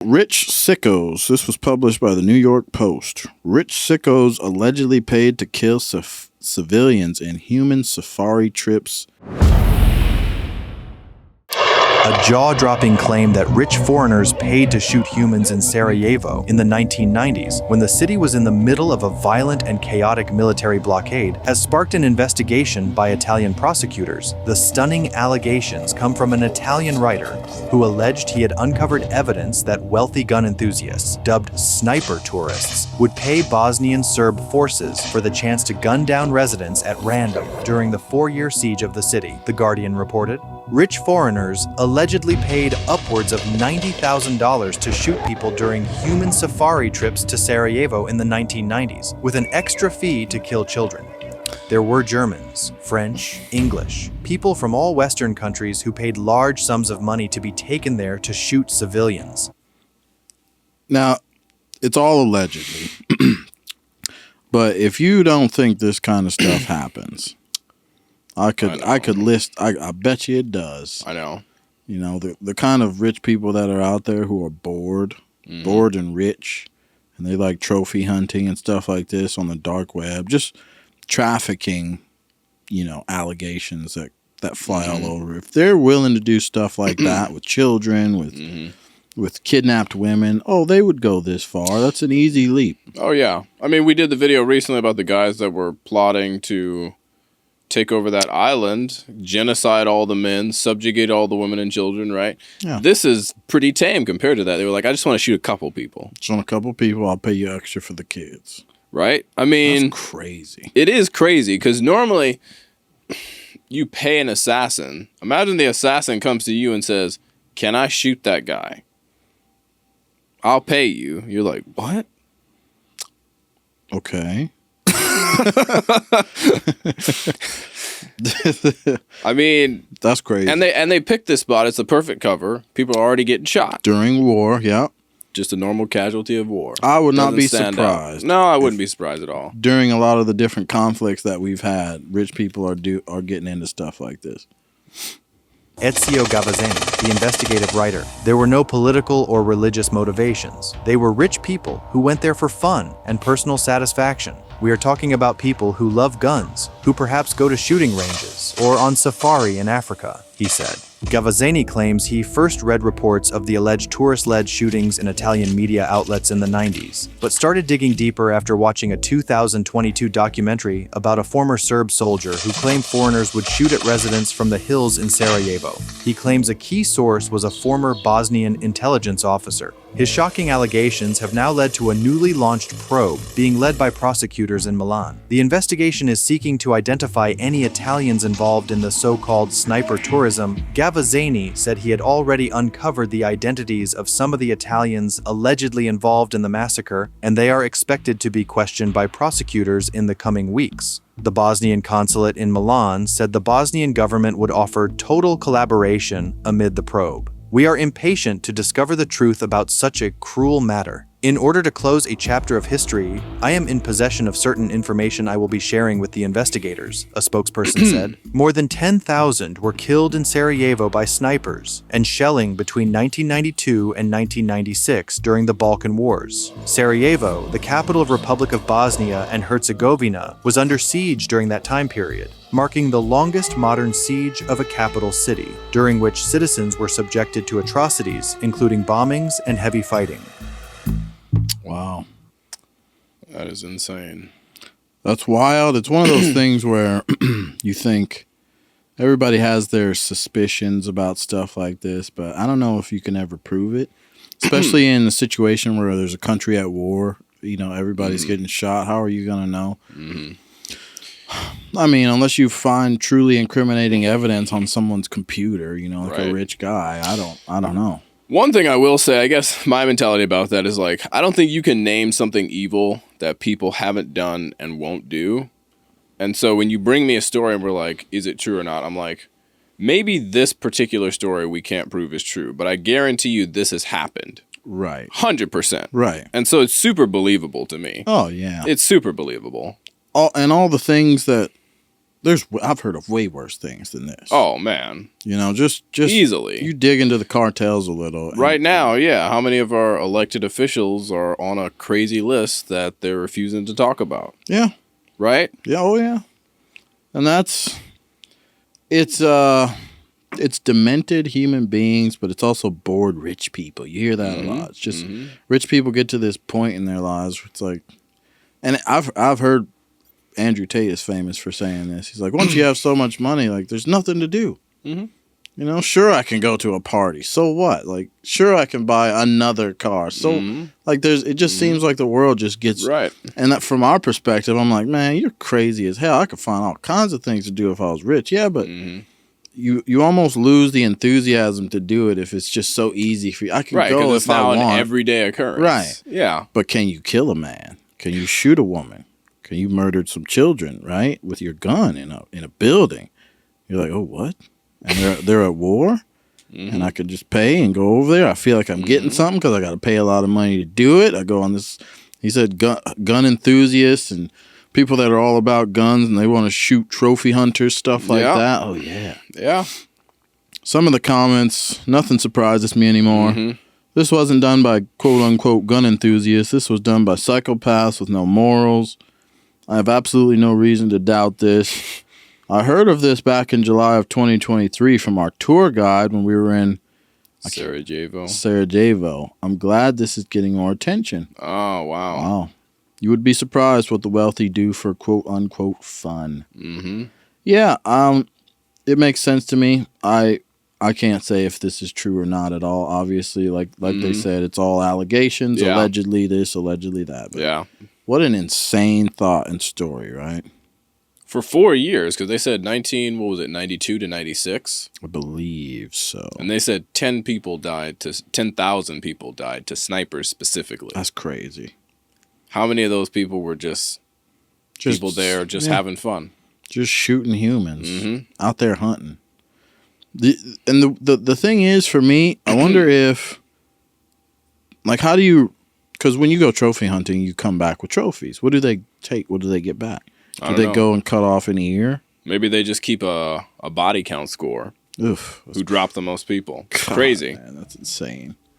Rich sickos. This was published by the New York Post. Rich sickos allegedly paid to kill civilians in human safari trips. A jaw-dropping claim that rich foreigners paid to shoot humans in Sarajevo in the 1990s, when the city was in the middle of a violent and chaotic military blockade, has sparked an investigation by Italian prosecutors. The stunning allegations come from an Italian writer who alleged he had uncovered evidence that wealthy gun enthusiasts, dubbed sniper tourists, would pay Bosnian Serb forces for the chance to gun down residents at random during the 4-year siege of the city, The Guardian reported. Rich foreigners allegedly paid upwards of $90,000 to shoot people during human safari trips to Sarajevo in the 1990s, with an extra fee to kill children. There were Germans, French, English, people from all Western countries who paid large sums of money to be taken there to shoot civilians. Now, it's all allegedly. But if you don't think this kind of stuff happens, I could list. I bet you it does. I know. You know, the kind of rich people that are out there who are bored and rich, and they like trophy hunting and stuff like this on the dark web, just trafficking, allegations that fly all over. If they're willing to do stuff like that with children, with kidnapped women, they would go this far. That's an easy leap. Oh, yeah. I mean, we did the video recently about the guys that were plotting to take over that island, genocide all the men, subjugate all the women and children, right? Yeah. This is pretty tame compared to that. They were like, I just want to shoot a couple people. Just want a couple people, I'll pay you extra for the kids. Right? I mean... That's crazy. It is crazy, because normally you pay an assassin. Imagine the assassin comes to you and says, can I shoot that guy? I'll pay you. You're like, what? Okay. I mean, that's crazy. And they picked this spot. It's the perfect cover. People are already getting shot during war. Yeah, just a normal casualty of war. I would not be surprised. No, I wouldn't be surprised at all. During a lot of the different conflicts that we've had, rich people are getting into stuff like this. Ezio Gavazzani, the investigative writer. There were no political or religious motivations. They were rich people who went there for fun and personal satisfaction. We are talking about people who love guns, who perhaps go to shooting ranges or on safari in Africa, he said. Gavazzani claims he first read reports of the alleged tourist-led shootings in Italian media outlets in the 90s, but started digging deeper after watching a 2022 documentary about a former Serb soldier who claimed foreigners would shoot at residents from the hills in Sarajevo. He claims a key source was a former Bosnian intelligence officer. His shocking allegations have now led to a newly launched probe being led by prosecutors in Milan. The investigation is seeking to identify any Italians involved in the so-called sniper tourism. Gavazzani said he had already uncovered the identities of some of the Italians allegedly involved in the massacre, and they are expected to be questioned by prosecutors in the coming weeks. The Bosnian consulate in Milan said the Bosnian government would offer total collaboration amid the probe. We are impatient to discover the truth about such a cruel matter. In order to close a chapter of history, I am in possession of certain information I will be sharing with the investigators, a spokesperson said. More than 10,000 were killed in Sarajevo by snipers and shelling between 1992 and 1996 during the Balkan Wars. Sarajevo, the capital of Republic of Bosnia and Herzegovina, was under siege during that time period, marking the longest modern siege of a capital city, during which citizens were subjected to atrocities, including bombings and heavy fighting. Wow. That is insane. That's wild. It's one of those things where you think everybody has their suspicions about stuff like this, but I don't know if you can ever prove it, especially in a situation where there's a country at war. Everybody's getting shot. How are you going to know? I mean, unless you find truly incriminating evidence on someone's computer, like a rich guy. I don't know. One thing I will say, I guess my mentality about that is like, I don't think you can name something evil that people haven't done and won't do. And so when you bring me a story and we're like, is it true or not? I'm like, maybe this particular story we can't prove is true, but I guarantee you this has happened. Right. 100%. Right. And so it's super believable to me. Oh, yeah. It's super believable. All the things that I've heard of way worse things than this. Oh man, You know, just easily. you dig into the cartels a little. Right now, yeah. How many of our elected officials are on a crazy list that they're refusing to talk about? Yeah. Right? Yeah. Oh yeah. And it's demented human beings, but it's also bored rich people. You hear that a lot. It's just rich people get to this point in their lives where it's like, and I've heard Andrew Tate is famous for saying this. He's like, once you have so much money, like there's nothing to do. You know, sure I can go to a party. So what? Like, sure I can buy another car. So like it just seems like the world just gets Right. And that from our perspective, I'm like, man, you're crazy as hell. I could find all kinds of things to do if I was rich. Yeah, but you almost lose the enthusiasm to do it if it's just so easy for you. I can Right, go because if it's now I want. an everyday occurrence. Right. Yeah. But can you kill a man? Can you shoot a woman? Can you murder some children, right? With your gun in a building. You're like, oh, what? And they're at war? And I could just pay and go over there. I feel like I'm getting something because I got to pay a lot of money to do it. I go on this, he said, gun enthusiasts and people that are all about guns and they want to shoot trophy hunters, stuff like that. Oh, yeah. Yeah. Some of the comments, nothing surprises me anymore. This wasn't done by quote-unquote gun enthusiasts. This was done by psychopaths with no morals. I have absolutely no reason to doubt this. I heard of this back in July of 2023 from our tour guide when we were in Sarajevo. I'm glad this is getting more attention. Oh, wow. Wow. You would be surprised what the wealthy do for quote-unquote fun. Yeah, it makes sense to me. I can't say if this is true or not at all. Obviously, like they said, it's all allegations, allegedly this, allegedly that. But Yeah. what an insane thought and story, right? For 4 years, because they said 92 to 96? I believe so. And they said 10,000 people died to snipers specifically. That's crazy. How many of those people were just people there having fun? Just shooting humans out there hunting. The thing is, for me, I wonder if, like, how do you, because when you go trophy hunting, you come back with trophies. What do they take? What do they get back? Do they go and cut off an ear? Maybe they just keep a body count score. Oof. Who dropped the most people? God, Crazy. Man, that's insane.